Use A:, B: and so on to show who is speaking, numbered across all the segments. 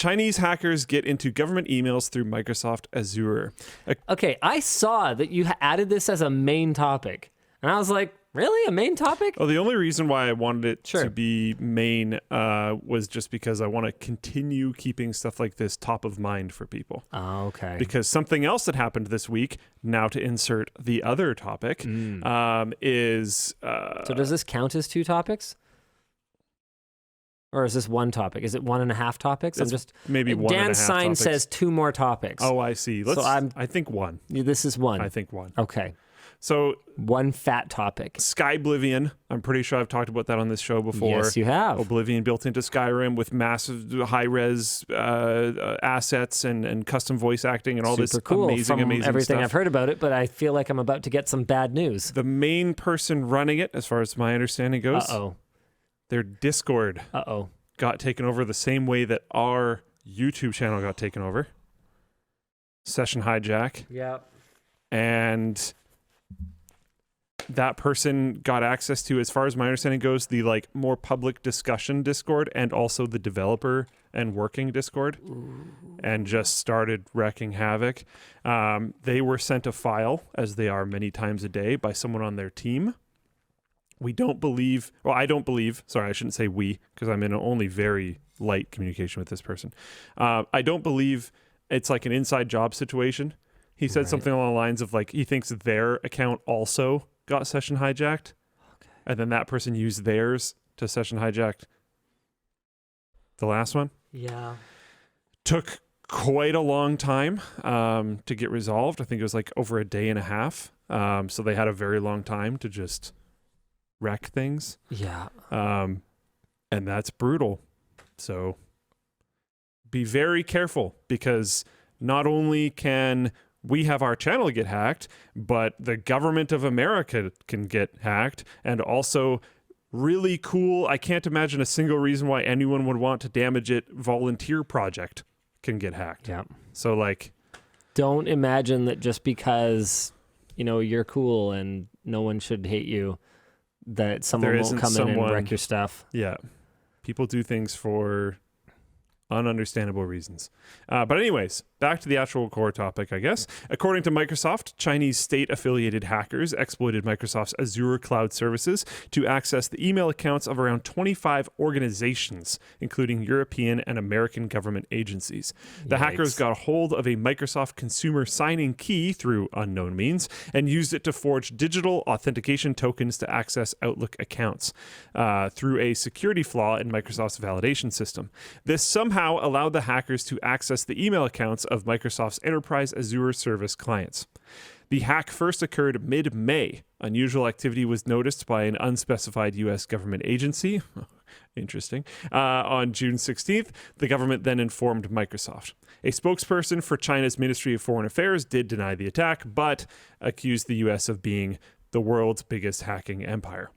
A: Chinese hackers get into government emails through Microsoft Azure.
B: Okay, I saw that you added this as a main topic, and I was like, really? A main topic?
A: Oh, the only reason why I wanted it to be main was just because I want to continue keeping stuff like this top of mind for people.
B: Oh, okay.
A: Because something else that happened this week, now to insert the other topic, is...
B: so does this count as 2 topics? Or is this 1 topic? Is it 1.5 topics?
A: I'm just maybe 1.5
B: Dan's sign
A: topics.
B: says 2 more topics.
A: Oh, I see. I think 1.
B: This is 1.
A: I think 1.
B: Okay.
A: So
B: 1 fat topic.
A: Skyblivion. I'm pretty sure I've talked about that on this show before.
B: Yes, you have.
A: Oblivion built into Skyrim with massive high-res assets and custom voice acting and all
B: Super
A: this
B: cool
A: amazing
B: everything
A: stuff.
B: I've heard about it, but I feel like I'm about to get some bad news.
A: The main person running it, as far as my understanding goes, their Discord got taken over the same way that our YouTube channel got taken over. Session hijack.
B: Yep.
A: And that person got access to, as far as my understanding goes, the like more public discussion Discord and also the developer and working Discord. Ooh. And just started wreaking havoc. They were sent a file, as they are many times a day, by someone on their team. I don't believe, sorry, I shouldn't say we, because I'm in only very light communication with this person. I don't believe it's like an inside job situation. He said something along the lines of like, he thinks their account also got session hijacked. Okay. And then that person used theirs to session hijack the last one.
B: Yeah.
A: Took quite a long time to get resolved. I think it was like over a day and a half. So they had a very long time to just wreck things.
B: Yeah.
A: And that's brutal. So be very careful, because not only can we have our channel get hacked, but the government of America can get hacked. And also really cool, I can't imagine a single reason why anyone would want to damage it, volunteer project can get hacked.
B: Yeah.
A: So like,
B: don't imagine that just because, you're cool and no one should hate you, that someone won't come in and wreck your stuff.
A: Yeah. People do things for ununderstandable reasons. But anyways, back to the actual core topic, I guess. According to Microsoft, Chinese state-affiliated hackers exploited Microsoft's Azure cloud services to access the email accounts of around 25 organizations, including European and American government agencies. The hackers got a hold of a Microsoft consumer signing key through unknown means and used it to forge digital authentication tokens to access Outlook accounts through a security flaw in Microsoft's validation system. This somehow allowed the hackers to access the email accounts of Microsoft's enterprise Azure service clients. The hack first occurred mid-May. Unusual activity was noticed by an unspecified U.S. government agency. Interesting. On June 16th, the government then informed Microsoft. A spokesperson for China's Ministry of Foreign Affairs did deny the attack, but accused the U.S. of being the world's biggest hacking empire.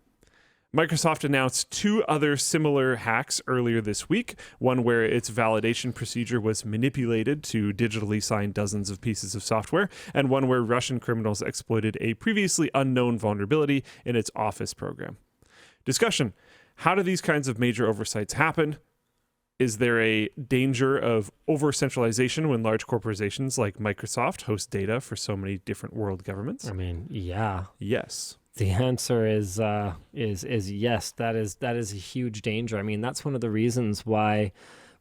A: Microsoft announced 2 other similar hacks earlier this week, one where its validation procedure was manipulated to digitally sign dozens of pieces of software, and one where Russian criminals exploited a previously unknown vulnerability in its Office program. Discussion: how do these kinds of major oversights happen? Is there a danger of over-centralization when large corporations like Microsoft host data for so many different world governments?
B: I mean, yeah.
A: Yes.
B: The answer is yes. That is a huge danger. I mean, that's one of the reasons why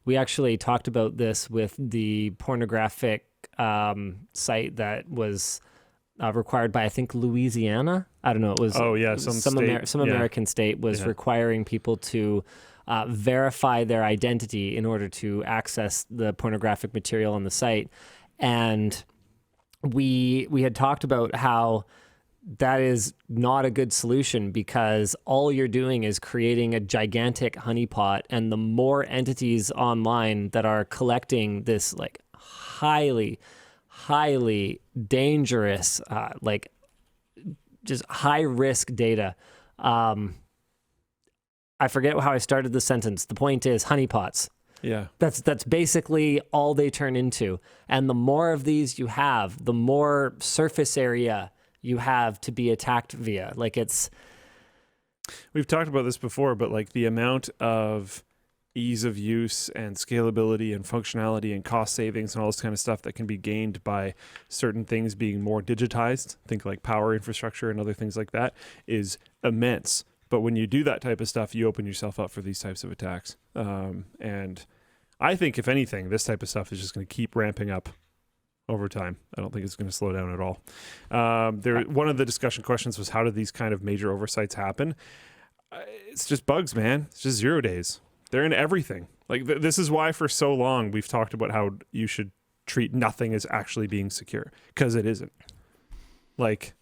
B: we actually talked about this with the pornographic site that was required by, I think, Louisiana. I don't know. It was some American state was requiring people to verify their identity in order to access the pornographic material on the site, and we had talked about how that is not a good solution, because all you're doing is creating a gigantic honeypot, and the more entities online that are collecting this like highly dangerous, just high risk data. I forget how I started the sentence. The point is honeypots.
A: Yeah.
B: That's basically all they turn into. And the more of these you have, the more surface area you have to be attacked via. We've
A: talked about this before, but like the amount of ease of use and scalability and functionality and cost savings and all this kind of stuff that can be gained by certain things being more digitized, think like power infrastructure and other things like that, is immense. But when you do that type of stuff, you open yourself up for these types of attacks. And I think, if anything, this type of stuff is just going to keep ramping up over time. I don't think it's going to slow down at all. One of the discussion questions was, how do these kind of major oversights happen? It's just bugs, man. It's just 0 days. They're in everything. Like this is why for so long we've talked about how you should treat nothing as actually being secure, because it isn't. Like,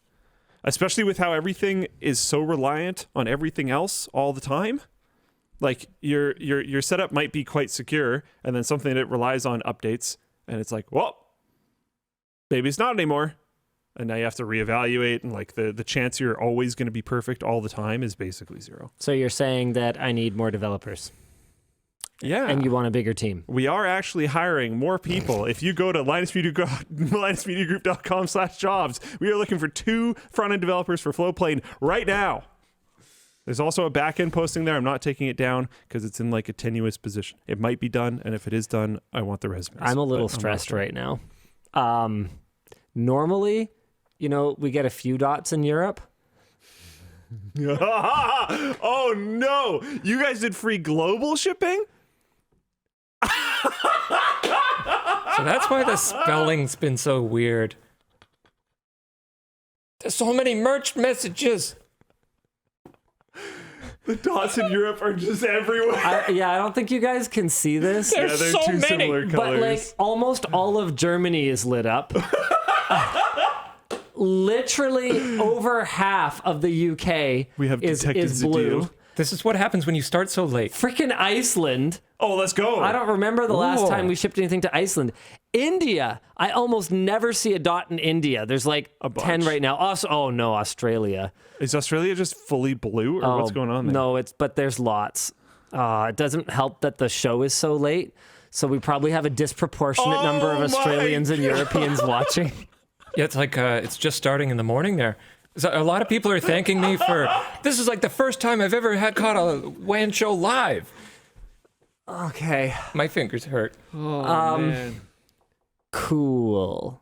A: especially with how everything is so reliant on everything else all the time. Like your setup might be quite secure, and then something that relies on updates, and it's like, well, maybe it's not anymore. And now you have to reevaluate, and like the chance you're always going to be perfect all the time is basically 0.
B: So you're saying that I need more developers.
A: Yeah.
B: And you want a bigger team.
A: We are actually hiring more people. If you go to linusmediagroup.com/jobs, we are looking for 2 front-end developers for Flowplane right now. There's also a back-end posting there. I'm not taking it down because it's in like a tenuous position. It might be done, and if it is done, I want the resumes.
B: I'm a little stressed right now. Normally, we get a few dots in Europe.
A: Oh no! You guys did free global shipping?
C: So that's why the spelling's been so weird. There's so many merged messages.
A: The dots in Europe are just everywhere.
B: I don't think you guys can see this.
C: There's
A: they're
C: so
A: two
C: many.
A: similar colors.
B: But like almost all of Germany is lit up. Literally over half of the UK
A: We have
B: is
A: detected the
B: blue.
A: deal.
C: This is what happens when you start so late.
B: Freaking Iceland.
A: Oh, let's go.
B: I don't remember the last
C: Whoa.
B: time we shipped anything to Iceland. India. I almost never see a dot in India. There's like
A: A bunch.
B: 10 right now. Australia.
A: Is Australia just fully blue, or what's going on there?
B: No, but there's lots. It doesn't help that the show is so late. So we probably have a disproportionate number of
A: Oh my
B: Australians and
A: God.
B: Europeans watching.
C: Yeah, it's like it's just starting in the morning there. So a lot of people are thanking me for, this is like the first time I've ever caught a WAN show live.
B: Okay.
C: My fingers hurt.
A: Oh, man.
B: Cool.